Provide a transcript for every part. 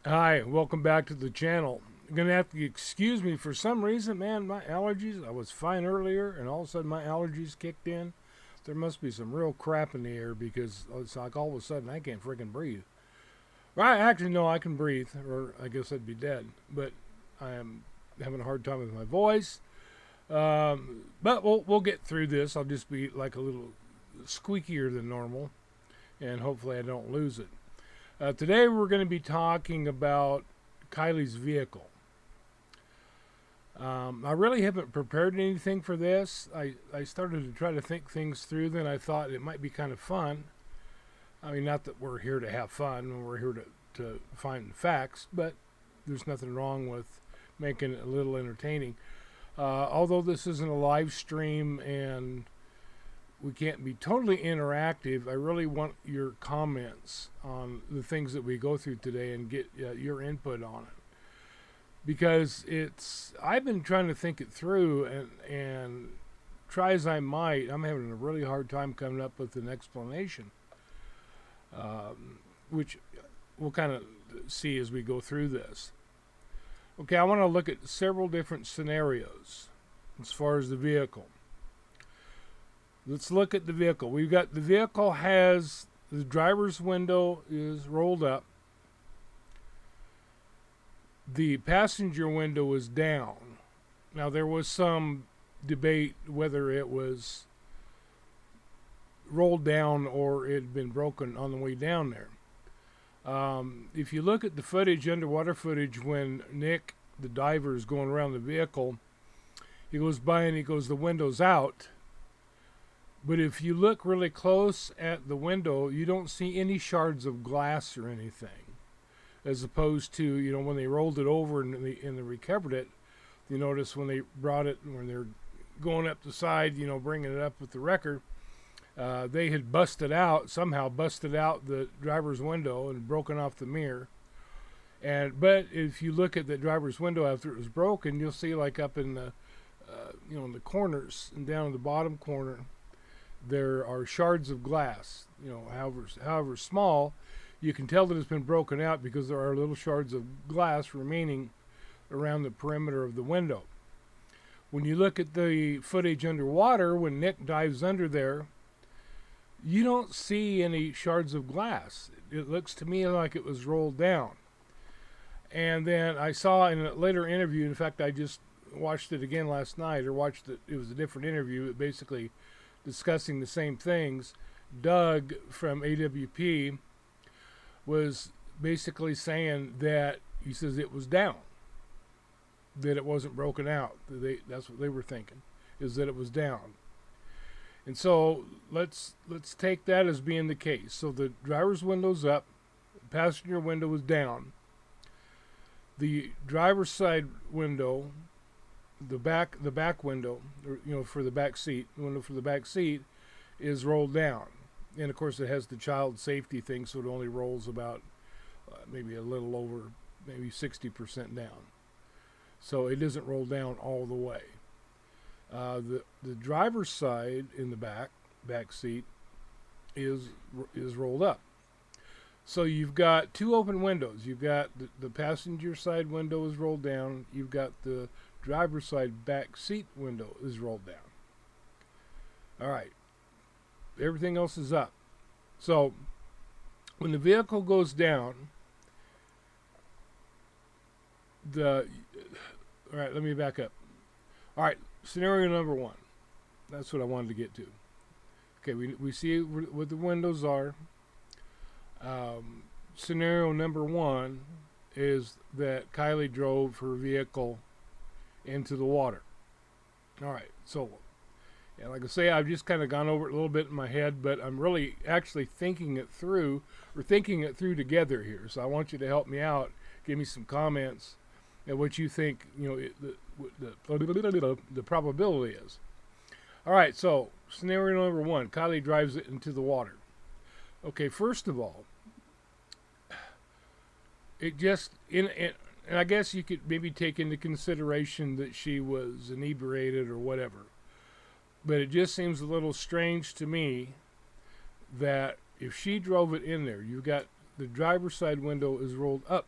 Hi, welcome back to the channel. You're gonna have to excuse me for some reason, man. My allergies, I was fine earlier, and all of a sudden my allergies kicked in. There must be some real crap in the air because it's like all of a sudden I can't freaking breathe. Well, I actually know I can breathe, or I guess I'd be dead, but I am having a hard time with my voice. But we'll get through this. I'll just be like a little squeakier than normal, and hopefully I don't lose it. Today we're going to be talking about Kiley's vehicle. I really haven't prepared anything for this. I started to try to think things through, then I thought it might be kind of fun. I mean, not that we're here to have fun, we're here to find facts, but there's nothing wrong with making it a little entertaining. Although this isn't a live stream and we can't be totally interactive, I really want your comments on the things that we go through today and get your input on it. Because I've been trying to think it through, and try as I might, I'm having a really hard time coming up with an explanation, which we'll kind of see as we go through this. Okay, I want to look at several different scenarios as far as the vehicle. Let's look at the vehicle. We've got the vehicle has the driver's window is rolled up. The passenger window is down. Now there was some debate whether it was rolled down or it had been broken on the way down there. If you look at the footage, underwater footage, when Nick, the diver, is going around the vehicle, he goes by and he goes, the window's out. But if you look really close at the window, you don't see any shards of glass or anything. As opposed to, when they rolled it over and they recovered it, you notice when they brought it, when they're going up the side, bringing it up with the wrecker, they had somehow busted out the driver's window and broken off the mirror. But if you look at the driver's window after it was broken, you'll see like up in the, in the corners and down in the bottom corner, there are shards of glass, however small. You can tell that it's been broken out because there are little shards of glass remaining around the perimeter of the window. When you look at the footage underwater, when Nick dives under there, you don't see any shards of glass. It looks to me like it was rolled down. And then I saw in a later interview, in fact, I just watched it again last night, or watched it, it was a different interview, it basically discussing the same things. Doug from AWP was basically saying that he says it was down, that it wasn't broken out. That's what they were thinking, is that it was down. And so let's take that as being the case. So the driver's window's up, the passenger window is down. The driver's side window, the back window, for the back seat, the window for the back seat is rolled down. And of course it has the child safety thing, so it only rolls about maybe a little over, maybe 60% down. So it doesn't roll down all the way. The driver's side in the back seat is rolled up. So you've got two open windows. You've got the passenger side window is rolled down. You've got the driver's side back seat window is rolled down. All right. Everything else is up. So when the vehicle goes down, all right, let me back up. All right, scenario number one. That's what I wanted to get to. Okay, we see what the windows are. Scenario number one is that Kiley drove her vehicle into the water. All right, so like I say, I've just kind of gone over it a little bit in my head, but I'm really actually thinking it through together here. So I want you to help me out, give me some comments, and what you think, the probability is. All right, so scenario number one, Kiley drives it into the water. Okay, first of all, and I guess you could maybe take into consideration that she was inebriated or whatever. But it just seems a little strange to me that if she drove it in there, you've got the driver's side window is rolled up.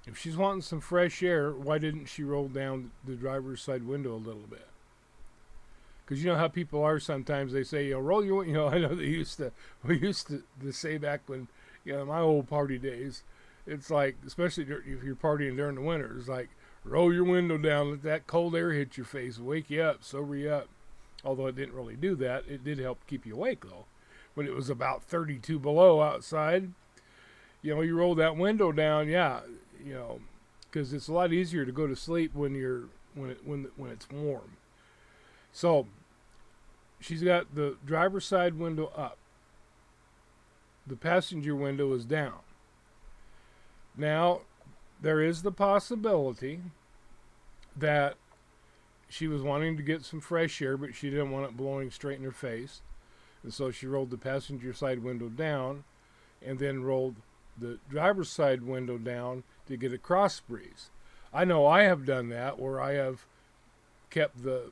If she's wanting some fresh air, why didn't she roll down the driver's side window a little bit? Because you know how people are sometimes. They say, roll your, I know we used to say back when, my old party days, it's like, especially if you're partying during the winter, it's like, roll your window down, let that cold air hit your face, wake you up, sober you up. Although it didn't really do that, it did help keep you awake, though. When it was about 32 below outside, you roll that window down, because it's a lot easier to go to sleep when it's warm. So she's got the driver's side window up. The passenger window is down. Now, there is the possibility that she was wanting to get some fresh air, but she didn't want it blowing straight in her face. And so she rolled the passenger side window down and then rolled the driver's side window down to get a cross breeze. I know I have done that, where I have kept the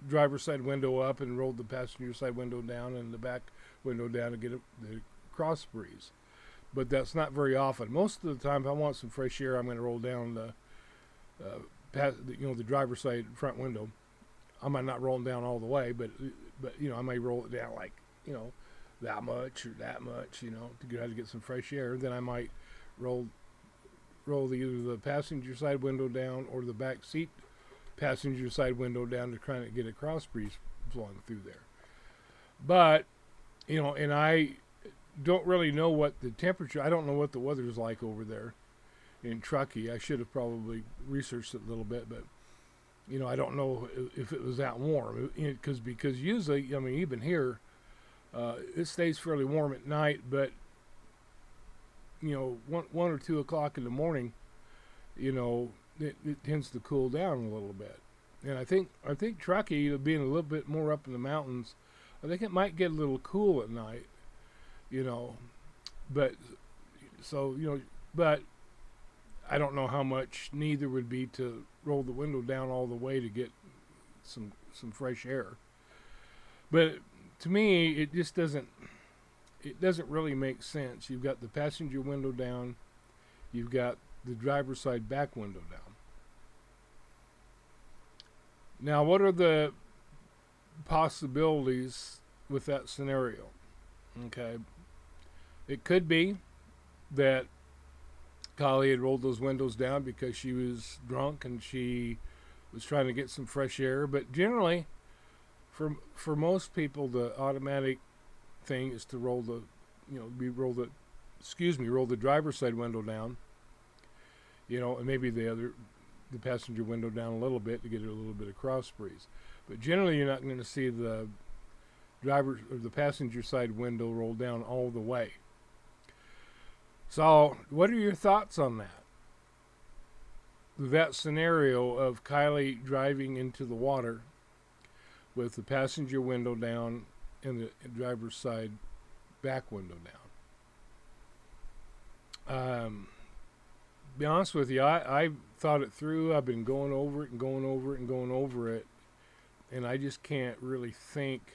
driver's side window up and rolled the passenger side window down and the back window down to get the cross breeze. But that's not very often. Most of the time, if I want some fresh air, I'm going to roll down the driver's side front window. I might not roll it down all the way, but I may roll it down like that much or that much, to get some fresh air. Then I might roll either the passenger side window down or the back seat passenger side window down to try to get a cross breeze flowing through there. But and I don't really know what the temperature. I don't know what the weather's like over there in Truckee. I should have probably researched it a little bit, but I don't know if it was that warm. Because usually, even here, it stays fairly warm at night, but 1 or 2 o'clock in the morning, it tends to cool down a little bit. And I think Truckee, being a little bit more up in the mountains, I think it might get a little cool at night. But I don't know how much need there would be to roll the window down all the way to get some fresh air. But to me, it just doesn't really make sense. You've got the passenger window down, you've got the driver's side back window down. Now, what are the possibilities with that scenario? Okay. It could be that Kiely had rolled those windows down because she was drunk and she was trying to get some fresh air. But generally, for most people, the automatic thing is to roll the driver's side window down. And maybe the passenger window down a little bit to get a little bit of cross breeze. But generally, you're not going to see the driver or the passenger side window roll down all the way. So, what are your thoughts on that? That scenario of Kiely driving into the water with the passenger window down and the driver's side back window down. Be honest with you, I thought it through. I've been going over it and going over it and going over it, and I just can't really think.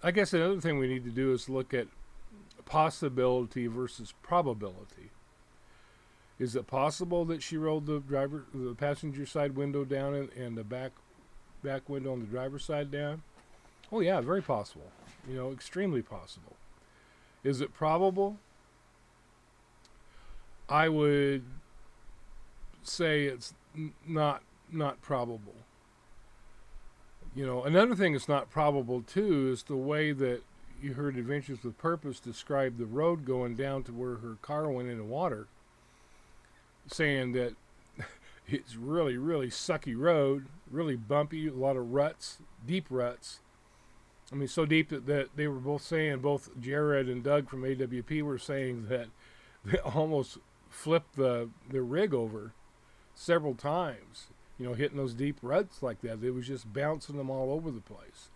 I guess another thing we need to do is look at possibility versus probability. Is it possible that she rolled the passenger side window down and the back window on the driver's side down? Oh yeah, very possible. Extremely possible. Is it probable? I would say it's not probable. Another thing that's not probable too is the way that you heard Adventures with Purpose describe the road going down to where her car went in the water, saying that it's really, really sucky road, really bumpy, a lot of ruts, deep ruts. So deep that they were both saying, both Jared and Doug from AWP were saying that they almost flipped the rig over several times, hitting those deep ruts like that. It was just bouncing them all over the place.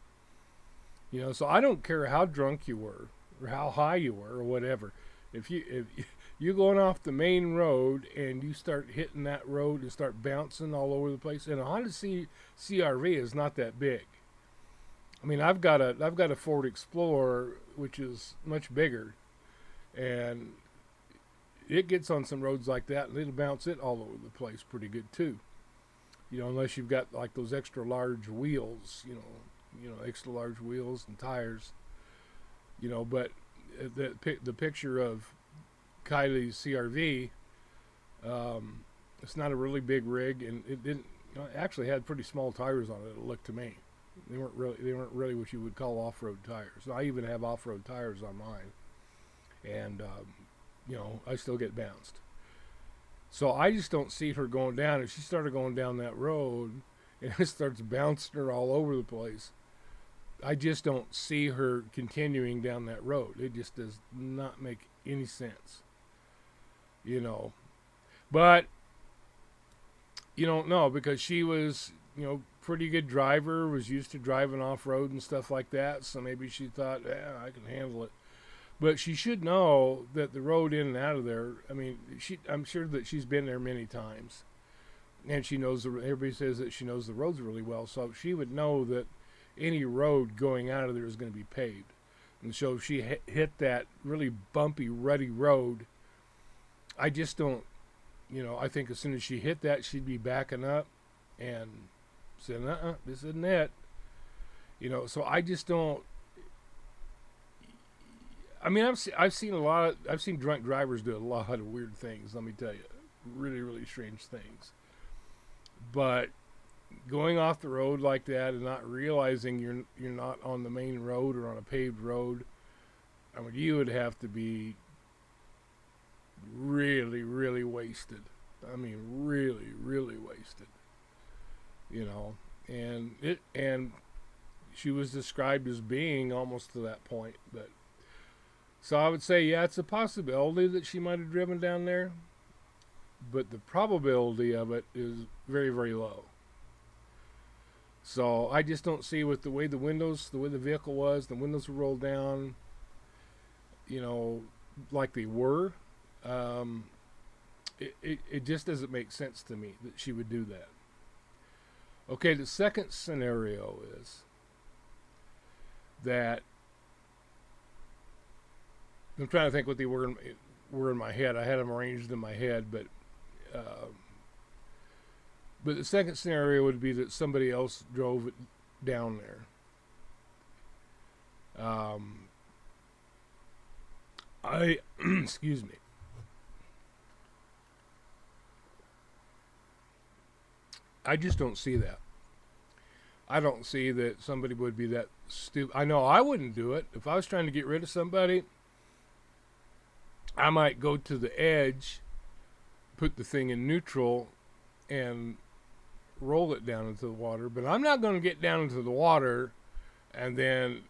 So I don't care how drunk you were or how high you were or whatever. If you're going off the main road and you start hitting that road and start bouncing all over the place, and a Honda CR-V is not that big. I've got a Ford Explorer which is much bigger, and it gets on some roads like that, and it'll bounce it all over the place pretty good too. Unless you've got like those extra large wheels, extra large wheels and tires. But the picture of Kiely's CRV, it's not a really big rig, and it didn't. It actually had pretty small tires on it. It looked to me. They weren't really what you would call off-road tires. I even have off-road tires on mine, and I still get bounced. So I just don't see her going down. If she started going down that road and it starts bouncing her all over the place, I just don't see her continuing down that road. It just does not make any sense. But you don't know, because she was, pretty good driver, was used to driving off-road and stuff like that. So maybe she thought, I can handle it. But she should know that the road in and out of there, I'm sure that she's been there many times. And she knows, everybody says that she knows the roads really well. So she would know that any road going out of there is going to be paved. And so if she hit that really bumpy, rutty road, I just don't, I think as soon as she hit that, she'd be backing up and saying, this isn't it. So I just don't. I've seen drunk drivers do a lot of weird things. Let me tell you, really, really strange things. But going off the road like that and not realizing you're not on the main road or on a paved road, you would have to be really, really wasted. Really, really wasted. And she was described as being almost to that point, but. So I would say, yeah, it's a possibility that she might have driven down there, but the probability of it is very, very low. So I just don't see, with the way the vehicle was, the windows were rolled down, like they were. It just doesn't make sense to me that she would do that. Okay, the second scenario is that I'm trying to think what they were in my head. I had them arranged in my head, but the second scenario would be that somebody else drove it down there. Excuse me. I just don't see that. I don't see that somebody would be that stupid. I know I wouldn't do it. If I was trying to get rid of somebody, I might go to the edge, put the thing in neutral, and roll it down into the water. But I'm not going to get down into the water and then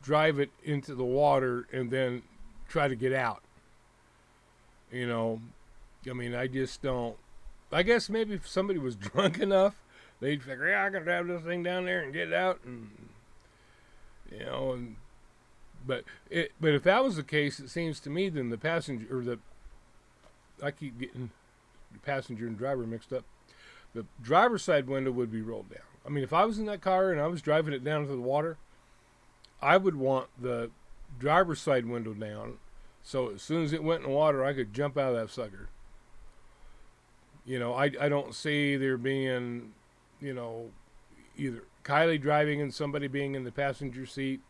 drive it into the water and then try to get out. I just don't. I guess maybe if somebody was drunk enough, they'd figure, yeah, I can drive this thing down there and get it out, But if that was the case, it seems to me then the passenger, I keep getting the passenger and driver mixed up. The driver's side window would be rolled down. If I was in that car and I was driving it down to the water, I would want the driver's side window down, so as soon as it went in the water, I could jump out of that sucker. I don't see there being, either Kiley driving and somebody being in the passenger seat.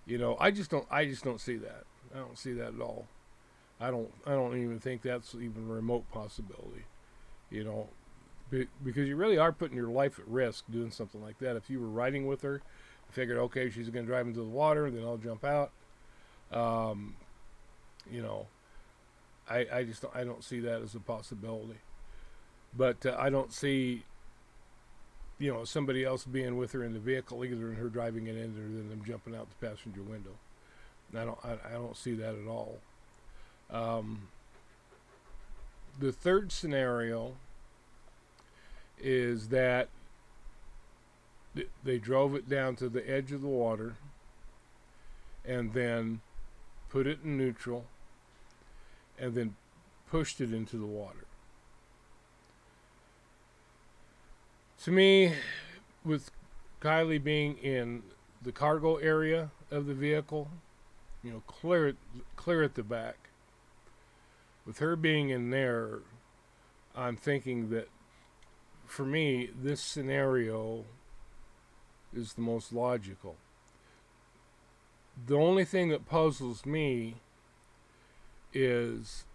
I just don't see that. I don't see that at all. I don't even think that's even a remote possibility. Because you really are putting your life at risk doing something like that. If you were riding with her, I figured, okay, she's going to drive into the water, then I'll jump out. I don't see that as a possibility. But I don't see, somebody else being with her in the vehicle either, and her driving it in there, than them jumping out the passenger window. I don't see that at all. The third scenario is that they drove it down to the edge of the water and then put it in neutral and then pushed it into the water. To me, with Kiley being in the cargo area of the vehicle, clear at the back, with her being in there, I'm thinking that for me, this scenario is the most logical. The only thing that puzzles me is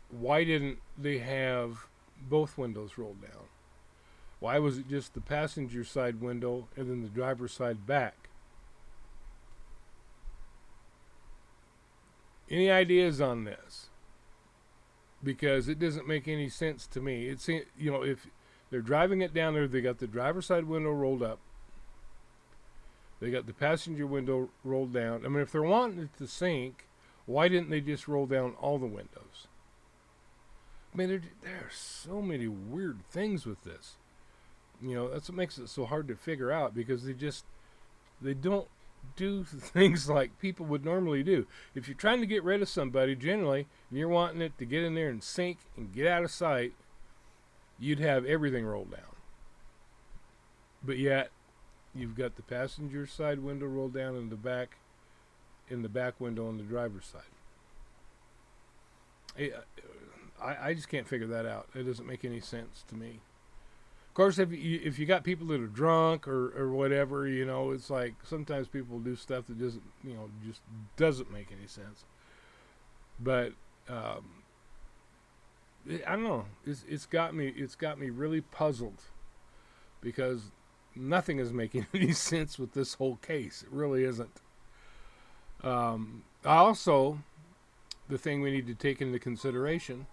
why didn't they have both windows rolled down? Why was it just the passenger side window and then the driver's side back? Any ideas on this? Because it doesn't make any sense to me. It's, if they're driving it down there, they got the driver's side window rolled up. They got the passenger window rolled down. I mean, if they're wanting it to sink, why didn't they just roll down all the windows? I mean, there are so many weird things with this. That's what makes it so hard to figure out, because they don't do things like people would normally do. If you're trying to get rid of somebody, generally, and you're wanting it to get in there and sink and get out of sight, you'd have everything rolled down. But yet, you've got the passenger side window rolled down in the back window on the driver's side. I just can't figure that out. It doesn't make any sense to me. Of course, if you got people that are drunk or whatever, it's like sometimes people do stuff that doesn't, just doesn't make any sense. But I don't know. It's got me really puzzled, because nothing is making any sense with this whole case. It really isn't. Also, the thing we need to take into consideration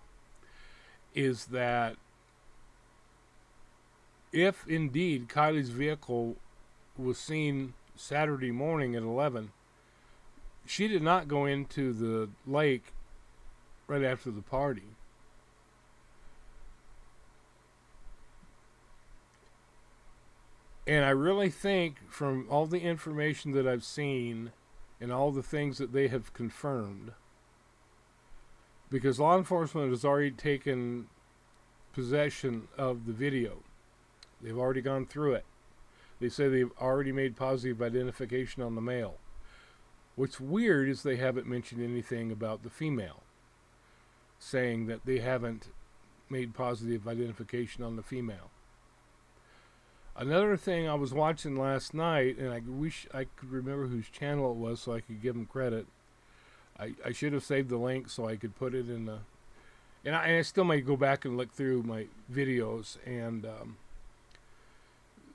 is that if indeed Kiley's vehicle was seen Saturday morning at 11, she did not go into the lake right after the party. And I really think, from all the information that I've seen and all the things that they have confirmed, because law enforcement has already taken possession of the video. They've already gone through it. They say they've already made positive identification on the male. What's weird is they haven't mentioned anything about the female, saying that they haven't made positive identification on the female. Another thing I was watching last night, and I wish I could remember whose channel it was so I could give them credit. I should have saved the link so I could put it in the... And I still might go back and look through my videos and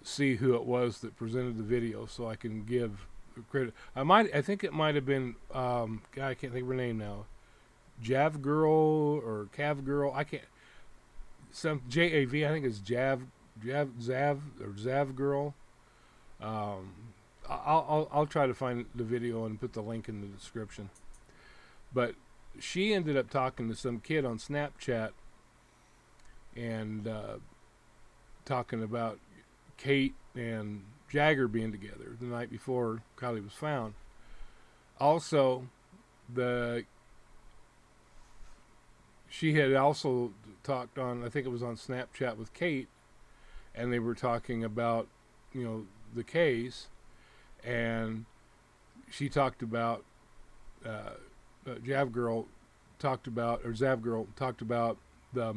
see who it was that presented the video so I can give credit. I think it might have been... God, I can't think of her name now. Jav Girl or Cav Girl. I can't... Some J-A-V, I think it's Zav Girl. I'll try to find the video and put the link in the description. But she ended up talking to some kid on Snapchat and talking about Kate and Jagger being together the night before Kiley was found. Also, she had also talked on, I think it was on Snapchat with Kate, and they were talking about, the case, and she talked about, Zav Girl talked about the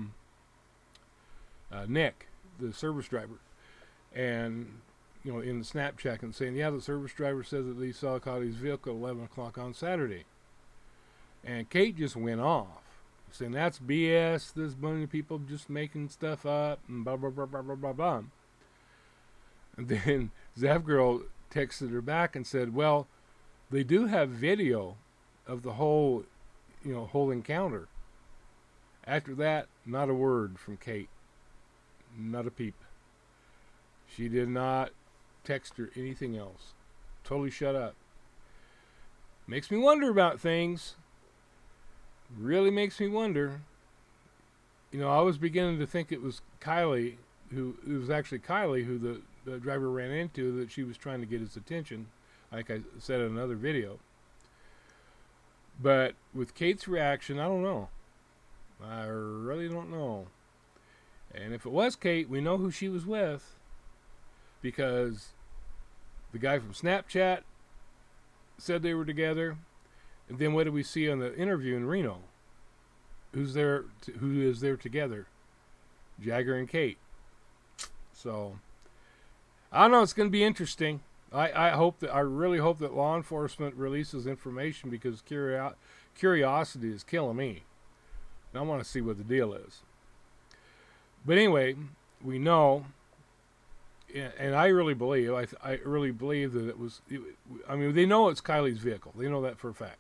Nick, the service driver, and in the Snapchat, and saying, the service driver says that he saw Kiley's vehicle at 11 o'clock on Saturday, and Kate just went off, saying that's BS. There's a bunch of people just making stuff up and blah blah blah blah blah blah blah. And then Zav Girl texted her back and said, "Well, they do have video of the whole encounter." After that, not a word from Kate. Not a peep. She did not text her anything else. Totally shut up. Makes me wonder about things. Really makes me wonder. I was beginning to think it was Kiley, who the driver ran into, that she was trying to get his attention, like I said in another video. But with Kate's reaction, I don't know. I really don't know. And if it was Kate, we know who she was with, because the guy from Snapchat said they were together. And then what did we see on the interview in Reno? who is there together? Jagger and Kate. So I don't know. It's going to be interesting. I really hope that law enforcement releases information because curiosity is killing me. And I want to see what the deal is. But anyway, we know, and I really believe, I really believe that it was. I mean, they know it's Kiley's vehicle. They know that for a fact.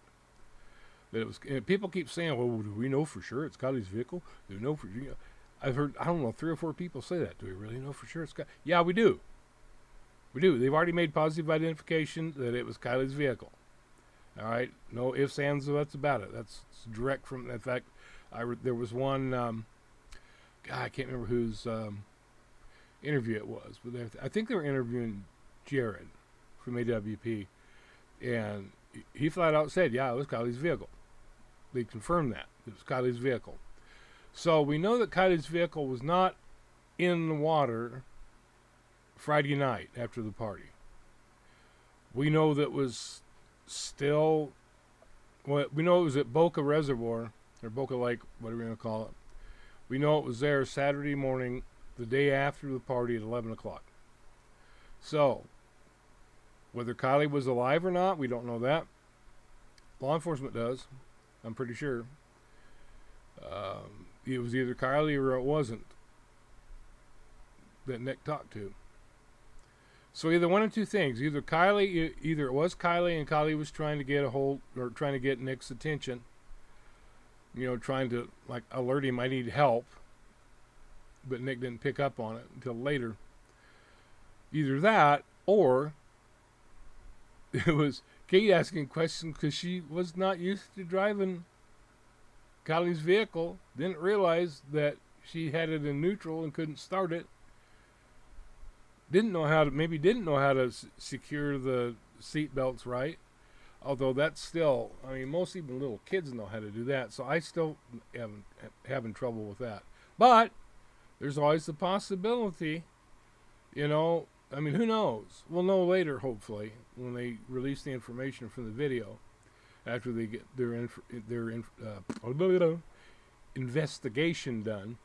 That it was. And people keep saying, "Well, do we know for sure it's Kiley's vehicle? Do we know for sure?" I've heard, I don't know, 3 or 4 people say that. Do we really know for sure it's Kiley? Yeah, we do. We do. They've already made positive identification that it was Kiley's vehicle. All right, no ifs, ands, or buts about it. That's direct from. In fact, there was one. I can't remember whose interview it was, but I think they were interviewing Jared from AWP, and he flat out said, "Yeah, it was Kiley's vehicle." They confirmed that it was Kiley's vehicle. So we know that Kiley's vehicle was not in the water Friday night after the party. We know that was still. Well, we know it was at Boca Reservoir or Boca Lake, whatever you want to call it. We know it was there Saturday morning, the day after the party at 11 o'clock. So, whether Kiley was alive or not, we don't know that. Law enforcement does, I'm pretty sure. It was either Kiley or it wasn't that Nick talked to. So either one of two things. Either it was Kiley and Kiley was trying to get a hold, or trying to get Nick's attention. Trying to alert him I need help. But Nick didn't pick up on it until later. Either that, or it was Kate asking questions because she was not used to driving Kiley's vehicle. Didn't realize that she had it in neutral and couldn't start it. Didn't know how to secure the seat belts right. Although that's still, most even little kids know how to do that. So I still am having trouble with that. But there's always the possibility, who knows? We'll know later, hopefully, when they release the information from the video after they get their investigation done.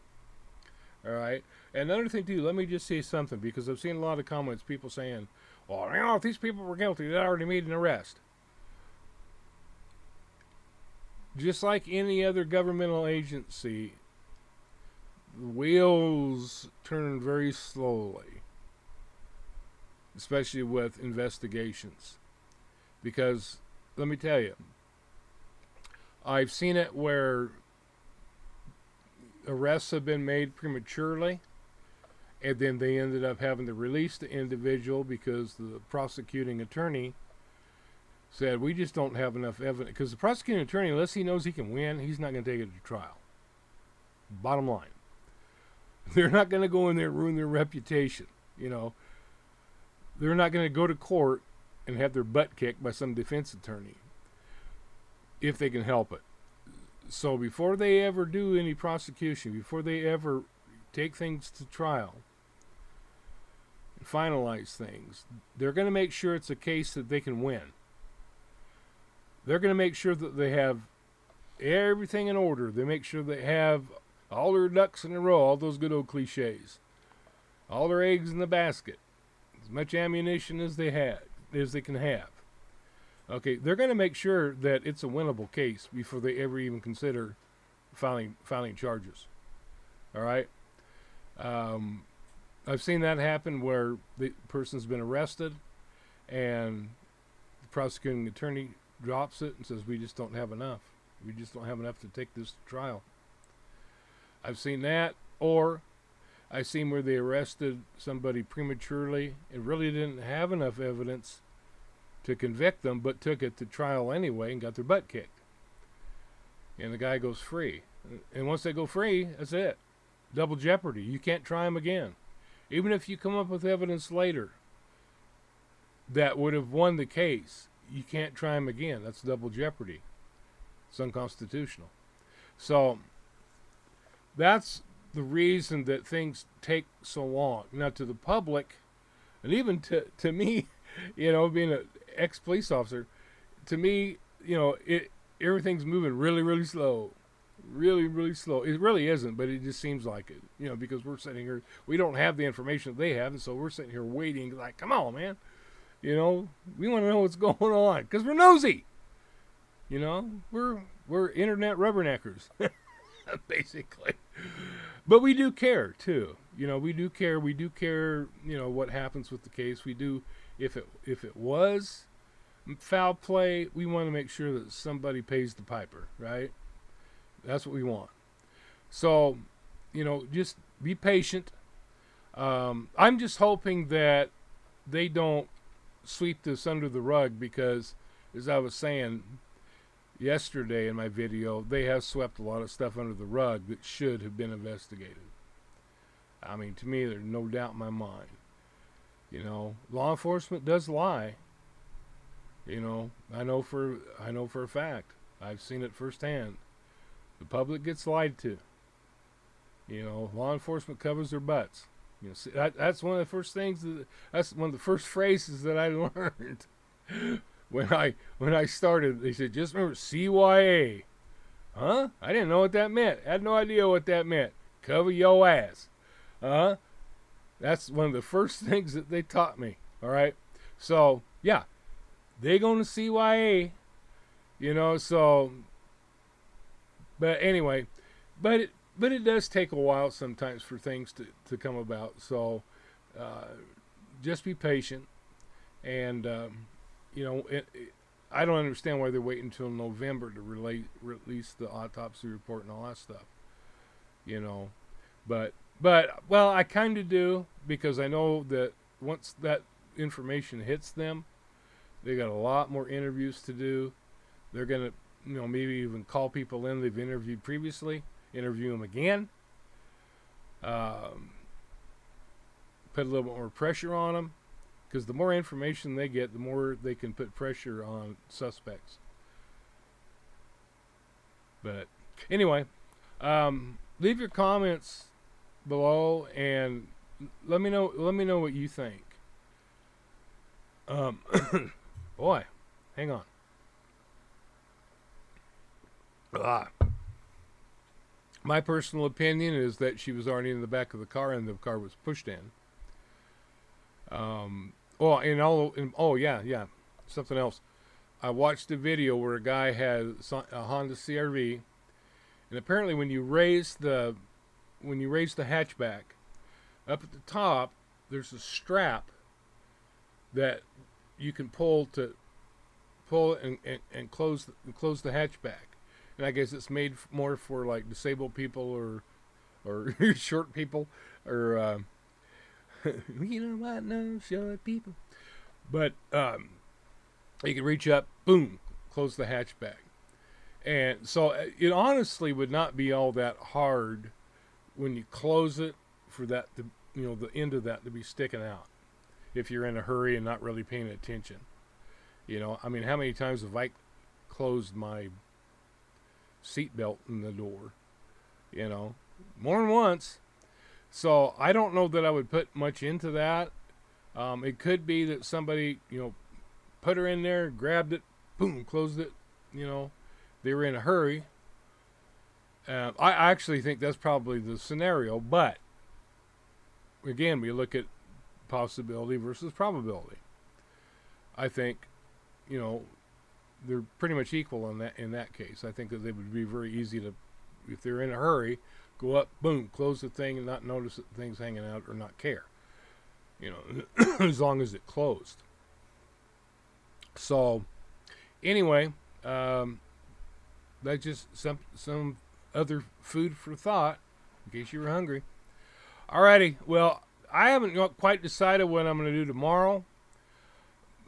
All right. And another thing, too, let me just say something, because I've seen a lot of comments, people saying, well, if these people were guilty, they already made an arrest. Just like any other governmental agency, the wheels turn very slowly, especially with investigations. Because, let me tell you, I've seen it where arrests have been made prematurely, and then they ended up having to release the individual because the prosecuting attorney said, we just don't have enough evidence. Because the prosecuting attorney, unless he knows he can win, he's not going to take it to trial. Bottom line. They're not going to go in there and ruin their reputation. They're not going to go to court and have their butt kicked by some defense attorney if they can help it. So before they ever do any prosecution, before they ever take things to trial and finalize things, they're going to make sure it's a case that they can win. They're going to make sure that they have everything in order. They make sure they have all their ducks in a row, all those good old cliches. All their eggs in the basket. As much ammunition as they can have. Okay, they're going to make sure that it's a winnable case before they ever even consider filing charges. All right? I've seen that happen where the person's been arrested and the prosecuting attorney drops it and says, we just don't have enough. We just don't have enough to take this to trial. I've seen that, or I've seen where they arrested somebody prematurely and really didn't have enough evidence to convict them, but took it to trial anyway and got their butt kicked. And the guy goes free. And once they go free, that's it. Double jeopardy. You can't try them again. Even if you come up with evidence later that would have won the case, you can't try them again. That's double jeopardy. It's unconstitutional. So that's the reason that things take so long. Now, to the public, and even to me, being an ex-police officer, to me, everything's moving really, really slow. really, really slow. It really isn't, but it just seems like it. Because we're sitting here, we don't have the information that they have, and so we're sitting here waiting. Like, come on, man. We want to know what's going on because we're nosy. We're internet rubberneckers, basically. But we do care too. We do care. We do care. What happens with the case. We do. If it was foul play, we want to make sure that somebody pays the piper, right? That's what we want. So, just be patient. I'm just hoping that they don't sweep this under the rug because, as I was saying yesterday in my video, they have swept a lot of stuff under the rug that should have been investigated. I mean, to me, there's no doubt in my mind. Law enforcement does lie. I know for a fact. I've seen it firsthand. The public gets lied to. Law enforcement covers their butts. That's one of the first things. That's one of the first phrases that I learned when I started. They said, "Just remember CYA." Huh? I didn't know what that meant. I had no idea what that meant. Cover your ass. Huh? That's one of the first things that they taught me. All right. So yeah, they going to CYA. So. But anyway, but it does take a while sometimes for things to come about. So just be patient. And, I don't understand why they're waiting until November to release the autopsy report and all that stuff. But well, I kind of do because I know that once that information hits them, they got a lot more interviews to do. They're going to, maybe even call people in they've interviewed previously, interview them again, put a little bit more pressure on them, because the more information they get, the more they can put pressure on suspects. But anyway, leave your comments below and let me know what you think. Boy, hang on. My personal opinion is that she was already in the back of the car and the car was pushed in. Yeah, something else. I watched a video where a guy had a Honda CR-V, and apparently when you raise the hatchback up at the top, there's a strap that you can pull and close the hatchback. And I guess it's made more for like disabled people or short people or we don't want no short people. But you can reach up, boom, close the hatchback. And so it honestly would not be all that hard when you close it for that to, the end of that to be sticking out if you're in a hurry and not really paying attention. I mean, how many times have I closed my seatbelt in the door? More than once. So I don't know that I would put much into that. It could be that somebody, put her in there, grabbed it, boom, closed it. They were in a hurry. I actually think that's probably the scenario. But again, we look at possibility versus probability. I think, they're pretty much equal in that case. I think that they would be very easy to, if they're in a hurry, go up, boom, close the thing and not notice that the thing's hanging out or not care. As long as it closed. So, anyway, that's just some other food for thought in case you were hungry. Alrighty, well, I haven't quite decided what I'm going to do tomorrow.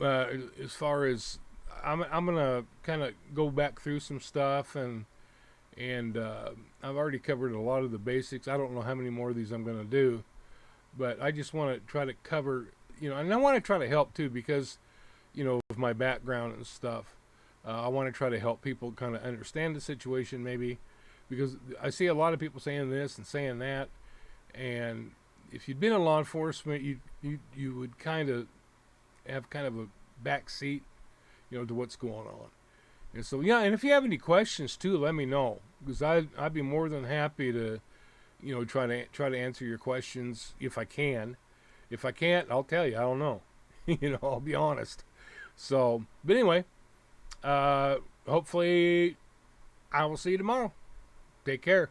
As far as I'm gonna kind of go back through some stuff and I've already covered a lot of the basics. I don't know how many more of these I'm gonna do, but I just want to try to cover, and I want to try to help too because, of my background and stuff. I want to try to help people kind of understand the situation maybe, because I see a lot of people saying this and saying that, and if you'd been in law enforcement, you would kind of have kind of a back seat, to what's going on. And so, yeah, and if you have any questions too, let me know. because I'd be more than happy to, try to answer your questions if I can. If I can't, I'll tell you I don't know. I'll be honest. So, but anyway, hopefully I will see you tomorrow. Take care.